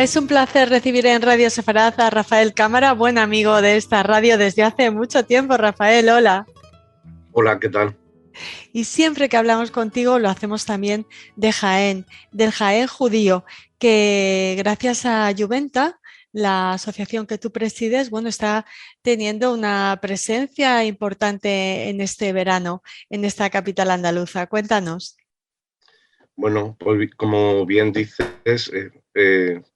Es un placer recibir en Radio Sefarad a Rafael Cámara, buen amigo de esta radio desde hace mucho tiempo. Rafael, hola. Hola, ¿qué tal? Y siempre que hablamos contigo lo hacemos también de Jaén, del Jaén judío, que gracias a Juventa, la asociación que tú presides, bueno, está teniendo una presencia importante en este verano, en esta capital andaluza. Cuéntanos. Bueno, pues como bien dices,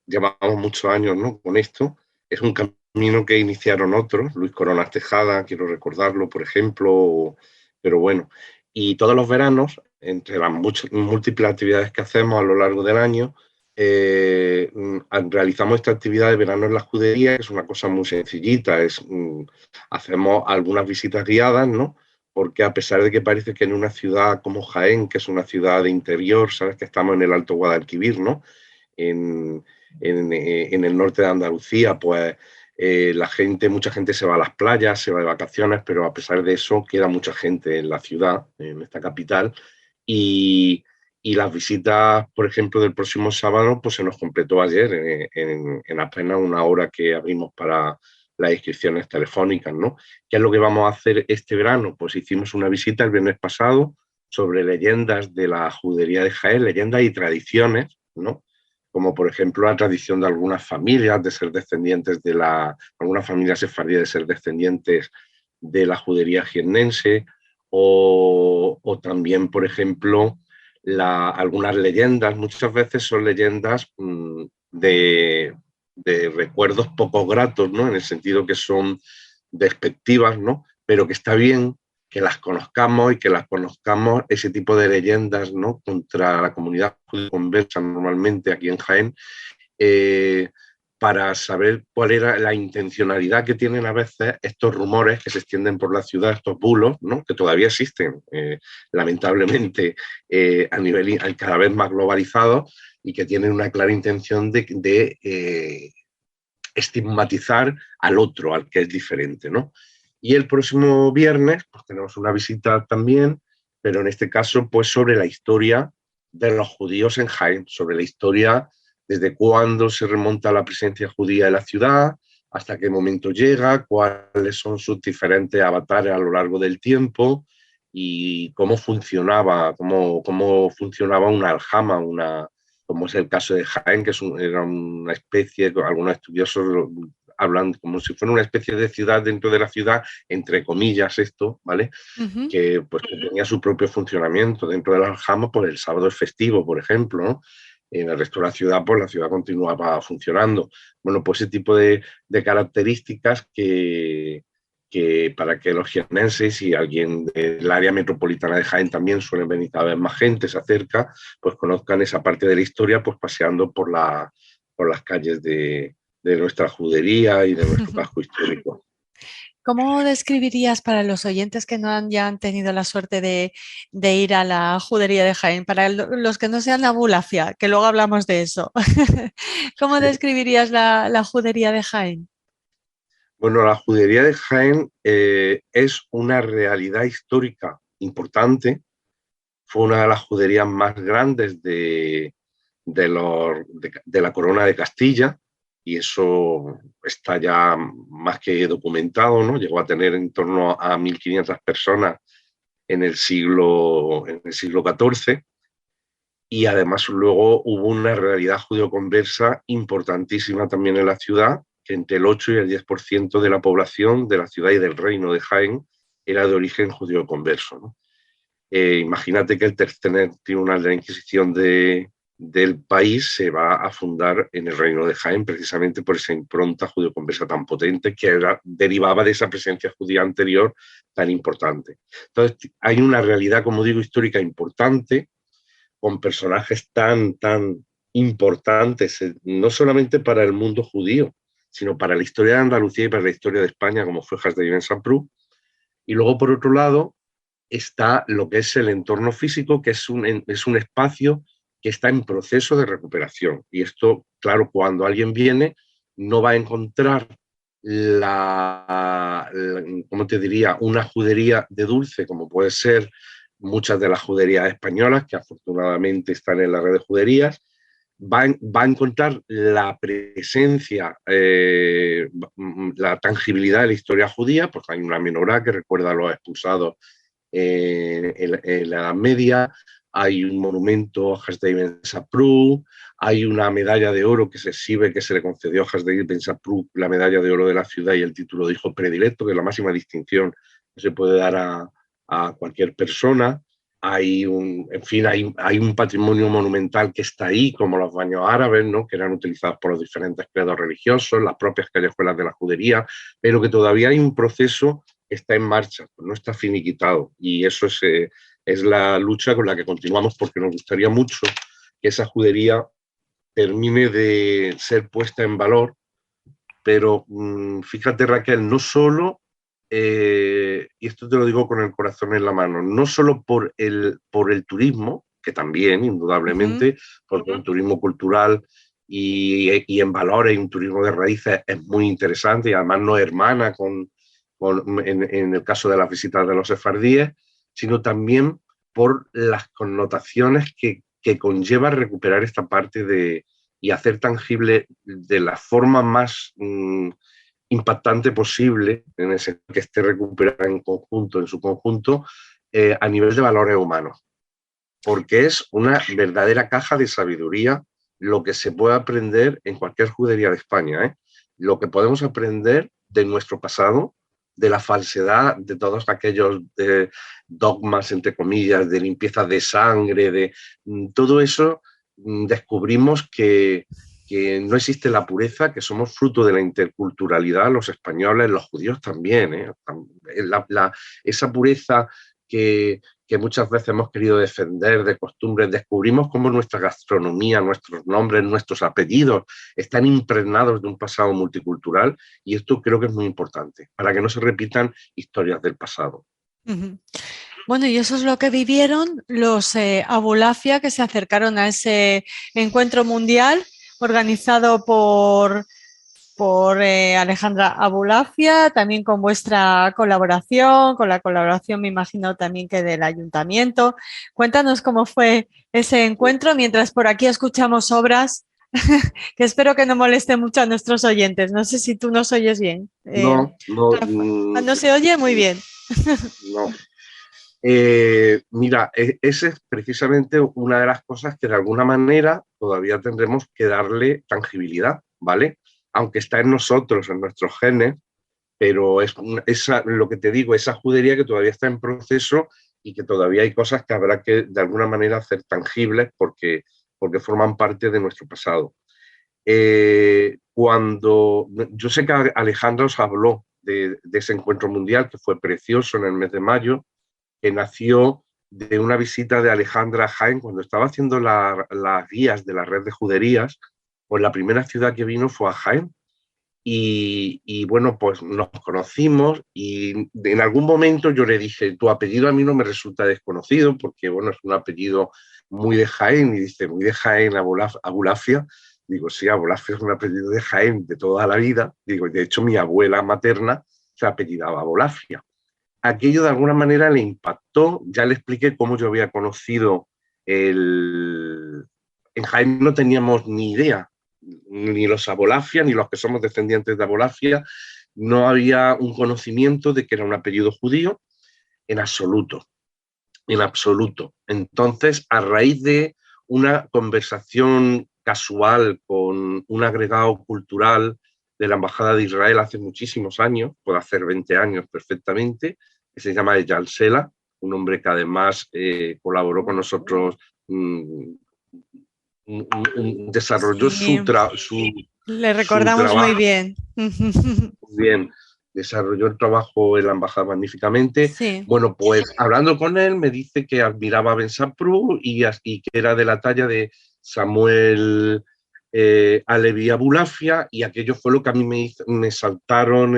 llevamos muchos años, ¿no?, con esto. Es un camino que iniciaron otros, Luis Coronas Tejada, quiero recordarlo, por ejemplo, pero bueno. Y todos los veranos, entre las múltiples actividades que hacemos a lo largo del año, realizamos esta actividad de verano en la judería, que es una cosa muy sencillita, hacemos algunas visitas guiadas, ¿no?, porque a pesar de que parece que en una ciudad como Jaén, que es una ciudad de interior, sabes que estamos en el Alto Guadalquivir, ¿no?, en, en el norte de Andalucía, pues mucha gente se va a las playas, se va de vacaciones, pero a pesar de eso queda mucha gente en la ciudad, en esta capital, y, y las visitas, por ejemplo, del próximo sábado, pues se nos completó ayer, en apenas una hora que abrimos para las inscripciones telefónicas, ¿no? ¿Qué es lo que vamos a hacer este verano? Pues hicimos una visita el viernes pasado sobre leyendas de la judería de Jaén, leyendas y tradiciones, ¿no? Como por ejemplo la tradición de algunas familias de ser descendientes algunas familias sefardíes de ser descendientes de la judería jiennense, o también, por ejemplo, algunas leyendas, muchas veces son leyendas de recuerdos poco gratos, ¿no?, en el sentido que son despectivas, ¿no?, pero que está bien que las conozcamos y que las conozcamos ese tipo de leyendas, ¿no?, contra la comunidad judía conversa normalmente aquí en Jaén, eh, para saber cuál era la intencionalidad que tienen a veces estos rumores que se extienden por la ciudad, estos bulos, ¿no?, que todavía existen, lamentablemente, a nivel cada vez más globalizado, y que tienen una clara intención de estigmatizar al otro, al que es diferente, ¿no? Y el próximo viernes pues tenemos una visita también, pero en este caso pues sobre la historia de los judíos en Jaén, sobre la historia desde cuándo se remonta la presencia judía en la ciudad, hasta qué momento llega, cuáles son sus diferentes avatares a lo largo del tiempo y cómo funcionaba una aljama, como es el caso de Jaén, que era una especie, algunos estudiosos hablan como si fuera una especie de ciudad dentro de la ciudad, entre comillas esto, ¿vale? Ujú. Que pues que tenía su propio funcionamiento. Dentro de la aljama, pues el sábado es festivo, por ejemplo, ¿no? En el resto de la ciudad, pues la ciudad continuaba funcionando. Bueno, pues ese tipo de características que para que los jiennenses y alguien del área metropolitana de Jaén también suelen venir cada vez más gente, se acerca, pues conozcan esa parte de la historia, pues paseando por las calles de nuestra judería y de nuestro casco histórico. ¿Cómo describirías para los oyentes que no han tenido la suerte de ir a la judería de Jaén, para los que no sean Abulafia, que luego hablamos de eso? ¿Cómo describirías la judería de Jaén? Bueno, la judería de Jaén es una realidad histórica importante. Fue una de las juderías más grandes de la corona de Castilla, y eso está ya más que documentado, ¿no? Llegó a tener en torno a 1.500 personas en el siglo XIV, y además luego hubo una realidad judeoconversa importantísima también en la ciudad, que entre el 8 y el 10% de la población de la ciudad y del reino de Jaén era de origen judeoconverso, ¿no? Imagínate que el tercer tribunal de la Inquisición del país se va a fundar en el reino de Jaén, precisamente por esa impronta judeoconversa tan potente que derivaba de esa presencia judía anterior tan importante. Entonces, hay una realidad, como digo, histórica importante, con personajes tan importantes, no solamente para el mundo judío, sino para la historia de Andalucía y para la historia de España, como fue Jas de Ibn Samprú. Y luego, por otro lado, está lo que es el entorno físico, que es un espacio que está en proceso de recuperación. Y esto, claro, cuando alguien viene, no va a encontrar ¿cómo te diría?, una judería de dulce, como puede ser muchas de las juderías españolas, que afortunadamente están en la red de juderías, va a encontrar la presencia, la tangibilidad de la historia judía, porque hay una menorá que recuerda a los expulsados en la Edad Media, hay un monumento a Hasdai Ben Saprou, hay una medalla de oro que se exhibe, que se le concedió a Hasdai Ben Saprou, la medalla de oro de la ciudad y el título de hijo predilecto, que es la máxima distinción que se puede dar a cualquier persona. Hay un patrimonio monumental que está ahí, como los baños árabes, ¿no? Que eran utilizados por los diferentes credos religiosos, las propias callejuelas de la judería, pero que todavía hay un proceso que está en marcha, no está finiquitado. Y eso es la lucha con la que continuamos, porque nos gustaría mucho que esa judería termine de ser puesta en valor. Pero fíjate, Raquel, no solo, y esto te lo digo con el corazón en la mano, no solo por el turismo, que también, indudablemente, porque un turismo cultural y en valores y un turismo de raíces es muy interesante y además no hermana en el caso de las visitas de los sefardíes, sino también por las connotaciones que conlleva recuperar esta parte y hacer tangible de la forma más impactante posible, en ese que esté recuperada en su conjunto, a nivel de valores humanos. Porque es una verdadera caja de sabiduría lo que se puede aprender en cualquier judería de España, ¿eh? Lo que podemos aprender de nuestro pasado, de la falsedad, de todos aquellos dogmas, entre comillas, de limpieza de sangre, de todo eso, descubrimos que no existe la pureza, que somos fruto de la interculturalidad, los españoles, los judíos también, ¿eh? Esa pureza que muchas veces hemos querido defender de costumbres, descubrimos cómo nuestra gastronomía, nuestros nombres, nuestros apellidos están impregnados de un pasado multicultural, y esto creo que es muy importante, para que no se repitan historias del pasado. Bueno, y eso es lo que vivieron los Abulafia, que se acercaron a ese encuentro mundial organizado por Alejandra Abulafia, también con vuestra colaboración, con la colaboración, me imagino, también que del ayuntamiento. Cuéntanos cómo fue ese encuentro, mientras por aquí escuchamos obras que espero que no moleste mucho a nuestros oyentes. No sé si tú nos oyes bien. No se oye muy bien. No. Mira, esa es precisamente una de las cosas que de alguna manera todavía tendremos que darle tangibilidad, ¿vale? Aunque está en nosotros, en nuestros genes, pero lo que te digo, esa judería que todavía está en proceso y que todavía hay cosas que habrá que de alguna manera hacer tangibles porque forman parte de nuestro pasado. Yo sé que Alejandra os habló de ese encuentro mundial que fue precioso en el mes de mayo, que nació de una visita de Alejandra a Jaén cuando estaba haciendo las guías de la red de juderías. Pues la primera ciudad que vino fue a Jaén. Y bueno, pues nos conocimos y en algún momento yo le dije, tu apellido a mí no me resulta desconocido porque, bueno, es un apellido muy de Jaén. Y dice, muy de Jaén, Abulafia. Digo, sí, Abulafia es un apellido de Jaén de toda la vida. Digo, de hecho, mi abuela materna se apellidaba Abulafia. Aquello de alguna manera le impactó. Ya le expliqué cómo yo había conocido En Jaén no teníamos ni idea, ni los Abulafia, ni los que somos descendientes de Abulafia, no había un conocimiento de que era un apellido judío en absoluto, en absoluto. Entonces, a raíz de una conversación casual con un agregado cultural de la Embajada de Israel hace muchísimos años, puede hacer 20 años perfectamente, que se llama Eyal Sela, un hombre que además colaboró con nosotros, desarrolló sí. su Le recordamos trabajo muy bien. muy bien, desarrolló el trabajo en la embajada magníficamente. Sí. Bueno, pues hablando con él me dice que admiraba a Ben Saprou y que era de la talla de Samuel Alevi Abulafia, y aquello fue lo que a mí me saltaron,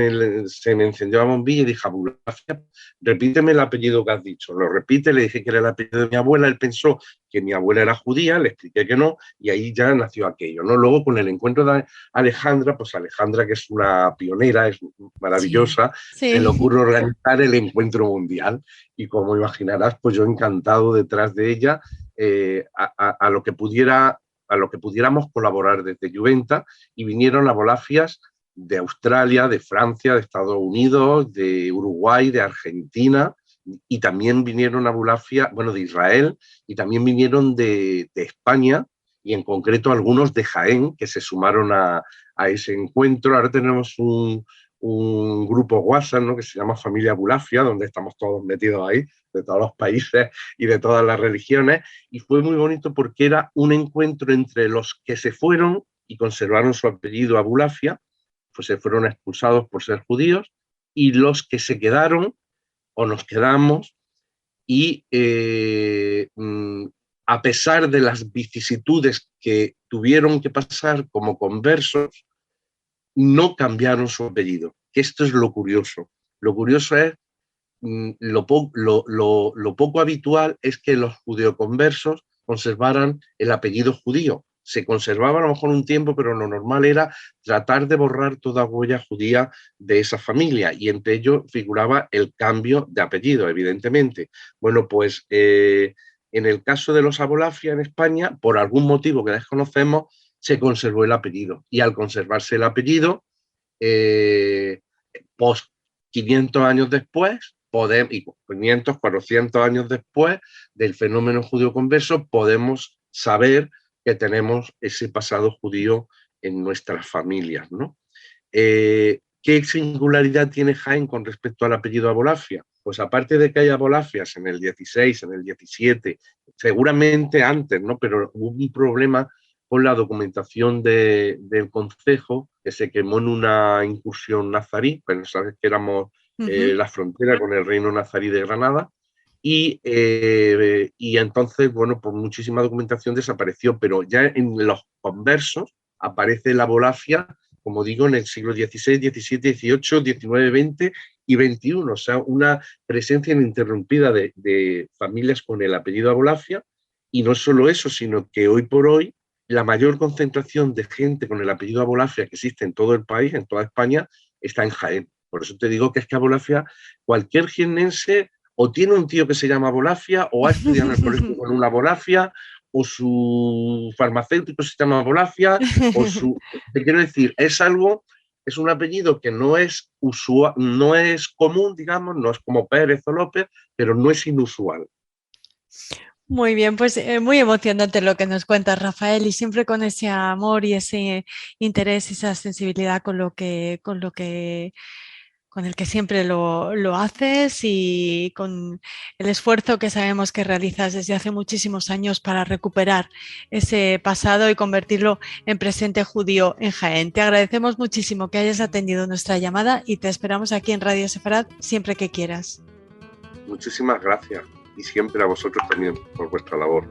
se me encendió la bombilla y dije, Abulafia, repíteme el apellido que has dicho. Lo repite, le dije que era el apellido de mi abuela, él pensó que mi abuela era judía, le expliqué que no, y ahí ya nació aquello, ¿no? Luego con el encuentro de Alejandra, pues Alejandra, que es una pionera, es maravillosa, sí. se le ocurre organizar el encuentro mundial, y como imaginarás, pues yo encantado detrás de ella, a lo que pudiera a lo que pudiéramos colaborar desde Juventa, y vinieron abolafias de Australia, de Francia, de Estados Unidos, de Uruguay, de Argentina, y también vinieron abolafias, bueno, de Israel, y también vinieron de España, y en concreto algunos de Jaén, que se sumaron a ese encuentro. Ahora tenemos un grupo WhatsApp, ¿no?, que se llama Familia Abulafia, donde estamos todos metidos ahí, de todos los países y de todas las religiones, y fue muy bonito porque era un encuentro entre los que se fueron y conservaron su apellido Abulafia, pues se fueron expulsados por ser judíos, y los que se quedaron o nos quedamos y a pesar de las vicisitudes que tuvieron que pasar como conversos, no cambiaron su apellido. Esto es lo curioso. Lo curioso es, lo poco habitual es que los judeoconversos conservaran el apellido judío. Se conservaba a lo mejor un tiempo, pero lo normal era tratar de borrar toda huella judía de esa familia, y entre ello figuraba el cambio de apellido, evidentemente. Bueno, pues en el caso de los Abulafia en España, por algún motivo que desconocemos, se conservó el apellido, y al conservarse el apellido, post 500 años después, 500, 400 años después del fenómeno judío converso, podemos saber que tenemos ese pasado judío en nuestras familias, ¿no? ¿Qué singularidad tiene Jaén con respecto al apellido Abulafia? Pues aparte de que hay abolafias en el 16, en el 17, seguramente antes, ¿no?, pero hubo un problema con la documentación del concejo, que se quemó en una incursión nazarí, pero sabes que éramos la frontera con el reino nazarí de Granada, y entonces, bueno, por muchísima documentación desapareció, pero ya en los conversos aparece la abolafia, como digo, en el siglo XVI, XVII, XVIII, XIX, XX y XXI, o sea, una presencia ininterrumpida de familias con el apellido Abulafia. Y no solo eso, sino que hoy por hoy la mayor concentración de gente con el apellido Abulafia que existe en todo el país, en toda España, está en Jaén. Por eso te digo que es que Abulafia, cualquier jiennense o tiene un tío que se llama Abulafia, o ha estudiado en el colegio con una Abulafia, o su farmacéutico se llama Abulafia, o su... Te quiero decir, es un apellido que no es usual, no es común, digamos, no es como Pérez o López, pero no es inusual. Muy bien, pues muy emocionante lo que nos cuentas, Rafael, y siempre con ese amor y ese interés y esa sensibilidad con el que siempre lo haces, y con el esfuerzo que sabemos que realizas desde hace muchísimos años para recuperar ese pasado y convertirlo en presente judío en Jaén. Te agradecemos muchísimo que hayas atendido nuestra llamada y te esperamos aquí en Radio Sefarad siempre que quieras. Muchísimas gracias, y siempre a vosotros también por vuestra labor.